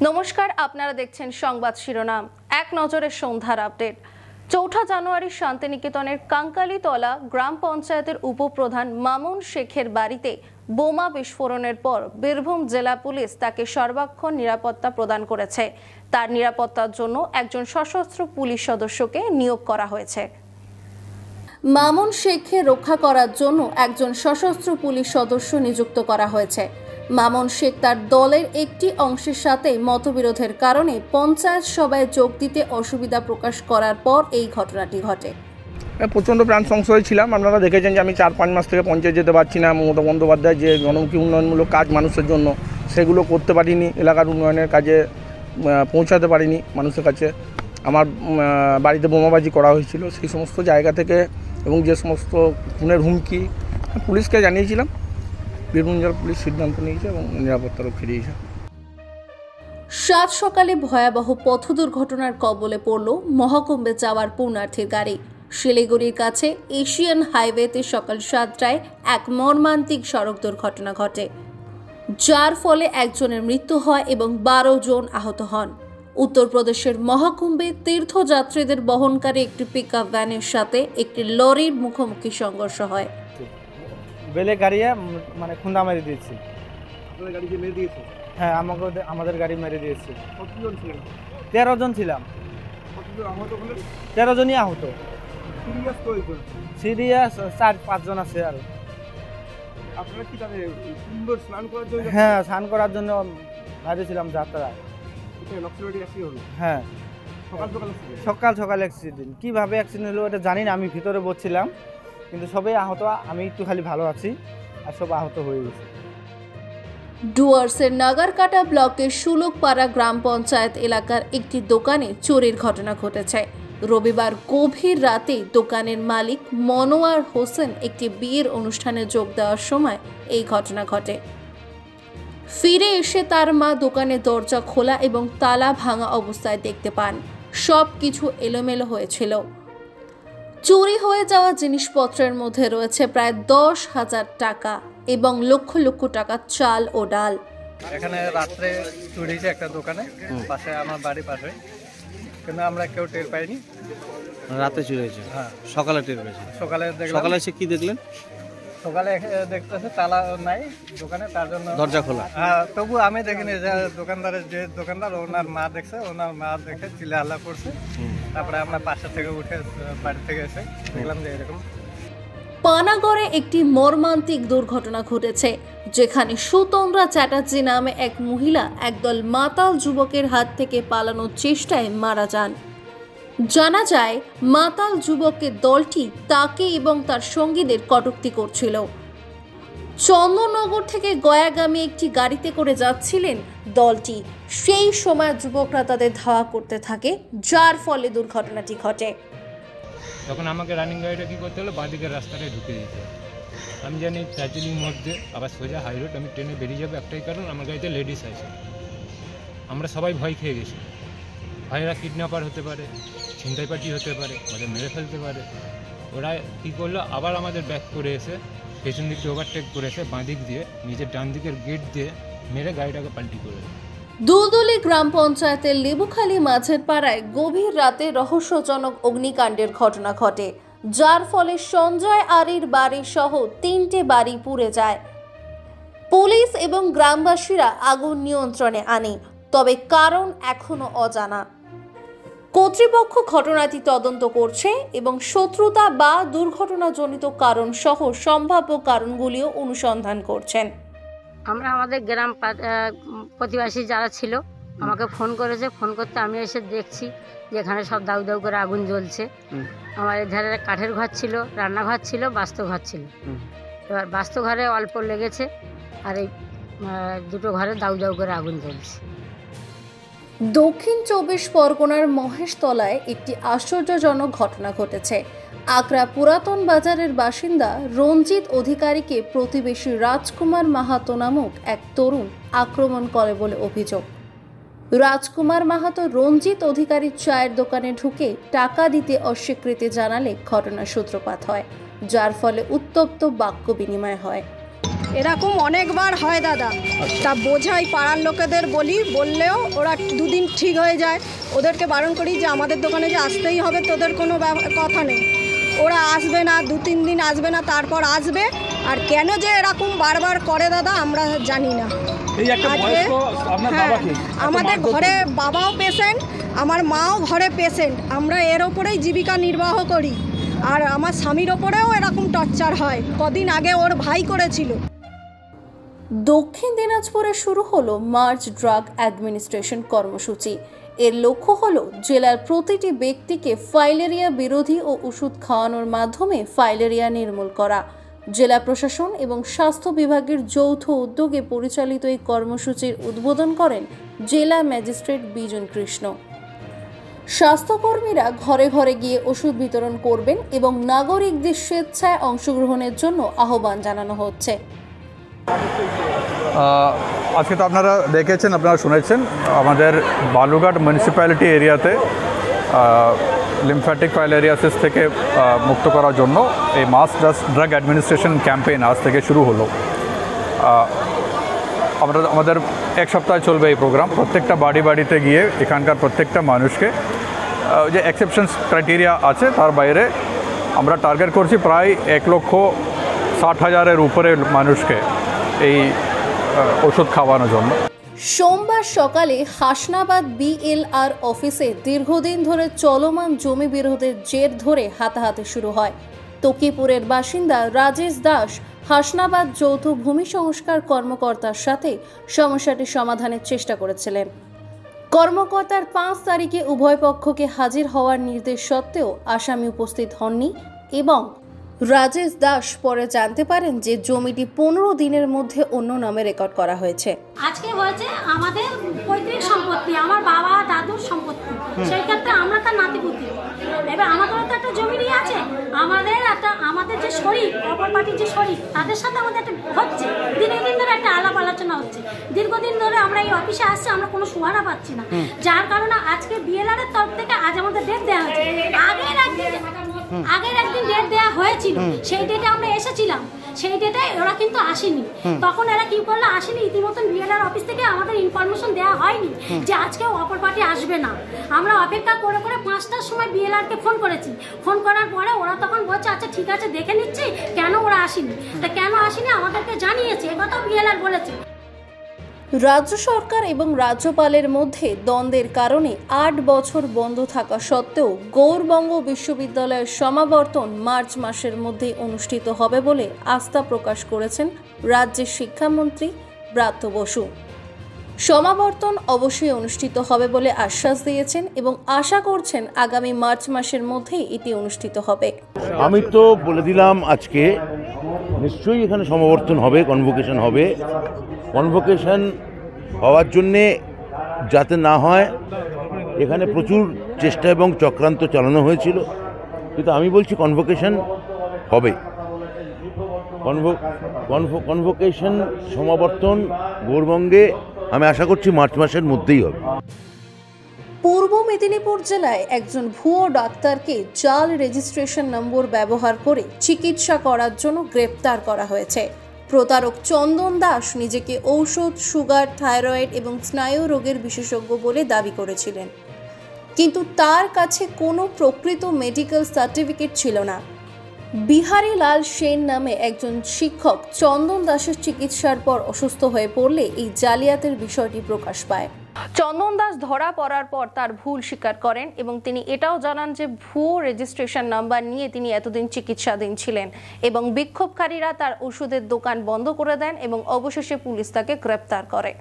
নমস্কার, আপনারা দেখছেন সংবাদ শিরোনাম। এক নজরে সন্ধ্যার আপডেট। ৪ জানুয়ারি শান্তিনিকেতনের কাঙ্কালীতলা গ্রাম পঞ্চায়েতের উপপ্রধান মামুন শেখের বাড়িতে বোমা বিস্ফোরণের পর বীরভূম জেলা পুলিশ তাকে সর্বাক্ষণ নিরাপত্তা প্রদান করেছে। তার নিরাপত্তার জন্য একজন সশস্ত্র পুলিশ সদস্যকে নিয়োগ করা হয়েছে। মামুন শেখকে রক্ষা করার জন্য একজন সশস্ত্র পুলিশ সদস্য নিযুক্ত করা হয়েছে। মামুন শেখ তার দলের একটি অংশের সাথে মতবিরোধের কারণে পঞ্চায়েত সভায় যোগ দিতে অসুবিধা প্রকাশ করার পর এই ঘটনাটি ঘটে। প্রচণ্ড প্রাণ সংশয় ছিলাম। আপনারা দেখেছেন যে আমি 4-5 মাস থেকে পঞ্চায়েত যেতে পারছি না। মমতা বন্দ্যোপাধ্যায় যে জনমুখী উন্নয়নমূলক কাজ মানুষের জন্য, সেগুলো করতে পারিনি। এলাকার উন্নয়নের কাজে পৌঁছাতে পারিনি মানুষের কাছে। আমার বাড়িতে বোমাবাজি করা হয়েছিল। সেই সমস্ত জায়গা থেকে এবং যে সমস্ত খুনের হুমকি পুলিশকে জানিয়েছিলাম, বীরভূম জেলা পুলিশ সিদ্ধান্ত নিয়েছে এবং নিরাপত্তারক্ষী দিয়েছে। সাত সকালে ভয়াবহ পথ দুর্ঘটনার কবলে পড়ল মহাকুম্ভে যাওয়ার পুণ্যার্থীর গাড়ি। শিলিগুড়ির কাছে এশিয়ান হাইওয়েতে সকাল 7টায় এক মর্মান্তিক সড়ক দুর্ঘটনা ঘটে, যার ফলে একজনের মৃত্যু হয় এবং 12 জন আহত হন। উত্তরপ্রদেশের মহাকুম্ভে তীর্থযাত্রীদের বহনকারী একটি পিকআপ ভ্যানের সাথে একটি লরির মুখোমুখি সংঘর্ষ হয়। বেলে গাড়িয়ে মানে খুন্দা মেরে দিয়েছে। আপনাদের গাড়ি যে মেরে দিয়েছে? হ্যাঁ, আমাদের গাড়ি মেরে দিয়েছে। কতজন ছিলেন? 13 জন ছিলাম। 13 জনই আহত। সিরিয়াস কয়েকজন? সিরিয়াস 4-5 জন আছে। আর আপনারা কি তাহলে সুন্দর স্নান করার জন্য? হ্যাঁ, স্নান করার জন্য বাইরেছিলাম যাত্রায়। হ্যাঁ, সকাল সকাল অ্যাক্সিডেন্ট। কিভাবে অ্যাক্সিডেন্ট হলো এটা জানি না। আমি ভিতরে বসছিলাম, কিন্তু সবাই আহত। আমি একটু খালি ভালো আছি, আর সব আহত হয়ে গেছে। ডুয়ার্সের নাগারকাটা ব্লকের সুলুকপাড়া গ্রাম পঞ্চায়েত এলাকার একটি দোকানে চুরির ঘটনা ঘটেছে। রবিবার গভীর রাতে দোকানের মালিক মনোয়ার হোসেন একটি বিয়ের অনুষ্ঠানে যোগ দেওয়ার সময় এই ঘটনা ঘটে। ফিরে এসে তার মা দোকানের দরজা খোলা এবং তালা ভাঙা অবস্থায় দেখতে পান। সব কিছু এলোমেলো হয়েছিল। চুরি হয়ে যাওয়া জিনিসপত্রের মধ্যে রয়েছে প্রায় 10,000 টাকা এবং লক্ষ লক্ষ টাকা চাল ও ডাল। এখানে রাত্রে চুরি হয়েছে একটা দোকানে, পাশে আমার বাড়ির পাশে, কিন্তু আমরা কেউ টের পাইনি। রাতে চুরি হয়েছে? হ্যাঁ, সকালে টের পেয়েছে। সকালে এসে কি দেখলেন? সকালে দেখতেছে তালা নাই দোকানে, তার জন্য দরজা খোলা। হ্যাঁ, তবু আমি দেখিনি। যে দোকানদার ওনার মা দেখছে, ওনার মা দেখে চিল্লা হাল্লা করছে। তারপরে আমরা পাশে থেকে উঠে বাড়ি থেকে এসে দেখলাম যে এরকম। পানাগড়ে একটি মর্মান্তিক দুর্ঘটনা ঘটেছে, যেখানে সুতন্দ্রা চ্যাটার্জি নামে এক মহিলা একদল মাতাল যুবকের হাত থেকে পালানোর চেষ্টায় মারা যান। জানা যায়, মাতাল যুবকের দলটি তাকে এবং তার সঙ্গীদের কটূক্তি করছিল। চন্দননগর থেকে গয়াগামী একটি গাড়িতে করে যাচ্ছিলেন দলটি। সেই সময় যুবকরা তাদের ধাওয়া করতে থাকে, যার ফলে দুর্ঘটনাটি ঘটে। তখন আমাকে রানিং গাড়িটা কী করতে হলো, বাঁদিকের রাস্তাটায় ঢুকে দিতে। আমি জানি দার্জিলিং মধ্যে আবার সোজা হাই রোড, আমি ট্রেনে বেরিয়ে যাবো, একটাই কারণ আমার গাড়িতে লেডিস আছে। আমরা সবাই ভয় খেয়ে গেছি। ভাইরা কিডন্যাপার হতে পারে, ছিনতাই পার্টি হতে পারে, ওদের মেরে ফেলতে পারে। ওরা কী করলো, আবার আমাদের ব্যাক করে এসে পেছন দিক দিয়ে ওভারটেক করে এসে বাঁদিক দিয়ে নিজের ডান দিকের গেট দিয়ে মেরে গাড়িটাকে পাল্টি করে দেয়। দুলদুলি গ্রাম পঞ্চায়েতের লেবুখালী মাঝের পাড়ায় গভীর রাতে রহস্যজনক অগ্নিকাণ্ডের ঘটনা ঘটে, যার ফলে সঞ্জয় আরির বাড়ি সহ 3টে বাড়ি পুড়ে যায়। পুলিশ এবং গ্রামবাসীরা আগুন নিয়ন্ত্রণে আনে, তবে কারণ এখনো অজানা। কর্তৃপক্ষ ঘটনাটি তদন্ত করছে এবং শত্রুতা বা দুর্ঘটনাজনিত কারণ সহ সম্ভাব্য কারণগুলিও অনুসন্ধান করছেন। আমরা আমাদের গ্রাম প্রতিবেশী যারা ছিল আমাকে ফোন করেছে। ফোন করতে আমি এসে দেখছি যে এখানে সব দাউ দাউ করে আগুন জ্বলছে। আমার এধারে কাঠের ঘর ছিল, রান্নাঘর ছিল, বাস্তুঘর ছিল। এবার বাস্তুঘরে অল্প লেগেছে, আর এই দুটো ঘরে দাউ দাউ করে আগুন জ্বলছে। দক্ষিণ 24 পরগনার মহেশতলায় একটি আশ্চর্যজনক ঘটনা ঘটেছে। আগ্রা পুরাতন বাজারের বাসিন্দা রঞ্জিত অধিকারীকে প্রতিবেশী রাজকুমার মাহাতো নামক এক তরুণ আক্রমণ করে বলে অভিযোগ। রাজকুমার মাহাতো রঞ্জিত অধিকারীর চায়ের দোকানে ঢুকে টাকা দিতে অস্বীকৃতি জানালে ঘটনার সূত্রপাত হয়, যার ফলে উত্তপ্ত বাক্য বিনিময় হয়। এরকম অনেকবার হয় দাদা। তা বোঝাই পাড়ার লোকেদের বললেও ওরা দুদিন ঠিক হয়ে যায়। ওদেরকে বারণ করি যে আমাদের দোকানে যে আসতেই হবে, তোদের কোনো কথা নেই। ওরা আসবে না, 2-3 দিন আসবে না, তারপর আসবে। আর কেন যে এরকম বারবার করে দাদা আমরা জানি না। আমাদের ঘরে বাবাও পেশেন্ট, আমার মাও ঘরে পেশেন্ট। আমরা এর ওপরেই জীবিকা নির্বাহ করি। আর আমার স্বামীর ওপরেও এরকম টর্চার হয়। কদিন আগে ওর ভাই করেছিল। দক্ষিণ দিনাজপুরে শুরু হলো মার্চ ড্রাগ অ্যাডমিনিস্ট্রেশন কর্মসূচি। এর লক্ষ্য হলো জেলার প্রতিটি ব্যক্তিকে ফাইলেরিয়া বিরোধী ও ওষুধ খাওয়ানোর মাধ্যমে ফাইলেরিয়া নির্মূল করা। জেলা প্রশাসন এবং স্বাস্থ্য বিভাগের যৌথ উদ্যোগে পরিচালিত এই কর্মসূচির উদ্বোধন করেন জেলা ম্যাজিস্ট্রেট বিজন কৃষ্ণ। স্বাস্থ্যকর্মীরা ঘরে ঘরে গিয়ে ওষুধ বিতরণ করবেন এবং নাগরিকদের স্বেচ্ছায় অংশগ্রহণের জন্য আহ্বান জানানো হচ্ছে। আজকে তো আপনারা দেখেছেন, আপনারা শুনেছেন, আমাদের বালুঘাট মিউনিসিপ্যালিটি এরিয়াতে লিম্ফ্যাটিক ফাইলেরিয়াসিস থেকে মুক্ত করার জন্য এই মাস ড্রাগ অ্যাডমিনিস্ট্রেশন ক্যাম্পেইন আজ থেকে শুরু হলো। আমাদের এক সপ্তাহ চলবে এই প্রোগ্রাম। প্রত্যেকটা বাড়িতে গিয়ে এখানকার প্রত্যেকটা মানুষকে যে এক্সেপশনস ক্রাইটেরিয়া আছে তার বাইরে আমরা টার্গেট করছি প্রায় 1,60,000-এর উপরে মানুষকে এই ওষুধ খাওয়ানোর জন্য। সোমবার সকালে হাসনাবাদ বিএলআর অফিসে দীর্ঘদিন ধরে চলমান জমি বিরোধের জের ধরে হাতাহাতি শুরু হয়। তকিপুরের বাসিন্দা রাজেশ দাস হাসনাবাদ যৌথ ভূমি সংস্কার কর্মকর্তার সাথে সমস্যাটি সমাধানের চেষ্টা করেছিলেন। কর্মকর্তার 5 তারিখে উভয় পক্ষকে হাজির হওয়ার নির্দেশ সত্ত্বেও আসামি উপস্থিত হননি এবং রাজেশ দাস পরে জানতে পারেন যে জমিটি 15 দিনের মধ্যে অন্য নামে রেকর্ড করা হয়েছে। আজকে হয়েছে আমাদের পৈতৃক সম্পত্তি, আমার বাবা দাদুর সম্পত্তি, সেই ক্ষেত্রে আমরা তার নাতিপুতি। এবার আমাদেরও তো একটা জমি নিয়ে আছে, আমাদের যে শরীর, অপর পার্টির যে শরীর, তাদের সাথে আমাদের একটা হচ্ছে, দিনে দিন ধরে একটা আলাপ আলোচনা হচ্ছে। দীর্ঘদিন ধরে আমরা এই অফিসে আসছি, আমরা কোনো সুহারা পাচ্ছি না, যার কারণে আজকে বিএলআর এর তরফ থেকে আজ আমাদের ডেট দেওয়া হয়েছে। আগের একদিন ডেট দেওয়া হয়েছিল, সেই ডেটে আমরা এসেছিলাম, সেই ডেটে ওরা কিন্তু আসেনি। তখন এরা কি করলো, আসেনি, ইতিমধ্যে বিএলআর অফিস থেকে আমাদের ইনফরমেশন দেওয়া হয়নি যে আজকেও অপর পার্টি আসবে না। আমরা অপেক্ষা করে 5টার সময় বিএলআরকে ফোন করেছি। ফোন করার পরে ওরা তখন বলছে আচ্ছা ঠিক আছে দেখে নিচ্ছি, কেন ওরা আসেনি। তা কেন আসেনি আমাদেরকে জানিয়েছে, এবারও বিএলআর বলেছে। রাজ্য সরকার এবং রাজ্যপালের মধ্যে দ্বন্দ্বের কারণে 8 বছর বন্ধ থাকা সত্ত্বেও গৌড়বঙ্গ বিশ্ববিদ্যালয়ের সমাবর্তন মার্চ মাসের মধ্যেই অনুষ্ঠিত হবে বলে আস্থা প্রকাশ করেছেন রাজ্যের শিক্ষামন্ত্রী ব্রাত্য বসু। সমাবর্তন অবশ্যই অনুষ্ঠিত হবে বলে আশ্বাস দিয়েছেন এবং আশা করছেন আগামী মার্চ মাসের মধ্যেই এটি অনুষ্ঠিত হবে। আমি তো বলে দিলাম আজকে নিশ্চয়ই এখানে সমাবর্তন হবে, কনভোকেশন হবে। কনভোকেশন হওয়ার জন্যে যাতে না হয় এখানে প্রচুর চেষ্টা এবং চক্রান্ত চালানো হয়েছিল, কিন্তু আমি বলছি কনভোকেশন হবে। কনভোকেশন সমাবর্তন গৌড়বঙ্গে আমি আশা করছি মার্চ মাসের মধ্যেই হবে। পূর্ব মেদিনীপুর জেলায় একজন ভুয়ো ডাক্তারকে জাল রেজিস্ট্রেশন নম্বর ব্যবহার করে চিকিৎসা করার জন্য গ্রেপ্তার করা হয়েছে। প্রতারক চন্দন দাস নিজেকে ঔষধ, সুগার, থাইরয়েড এবং স্নায়ু রোগের বিশেষজ্ঞ বলে দাবি করেছিলেন, কিন্তু তার কাছে কোনো প্রকৃত মেডিকেল সার্টিফিকেট ছিল না। বিহারী লাল সেন নামে একজন শিক্ষক চন্দন দাসের চিকিৎসার পর অসুস্থ হয়ে পড়লে এই জালিয়াতের বিষয়টি প্রকাশ পায়। চন্দন দাস ধরা পড়ার পর তার ভুল স্বীকার করেন এবং তিনি এটাও জানান যে ভুয়ো রেজিস্ট্রেশন নাম্বার নিয়ে তিনি এতদিন চিকিৎসাধীন ছিলেন এবং বিক্ষোভকারীরা তার ওষুধের দোকান বন্ধ করে দেন এবং অবশেষে পুলিশ তাকে গ্রেপ্তার করে।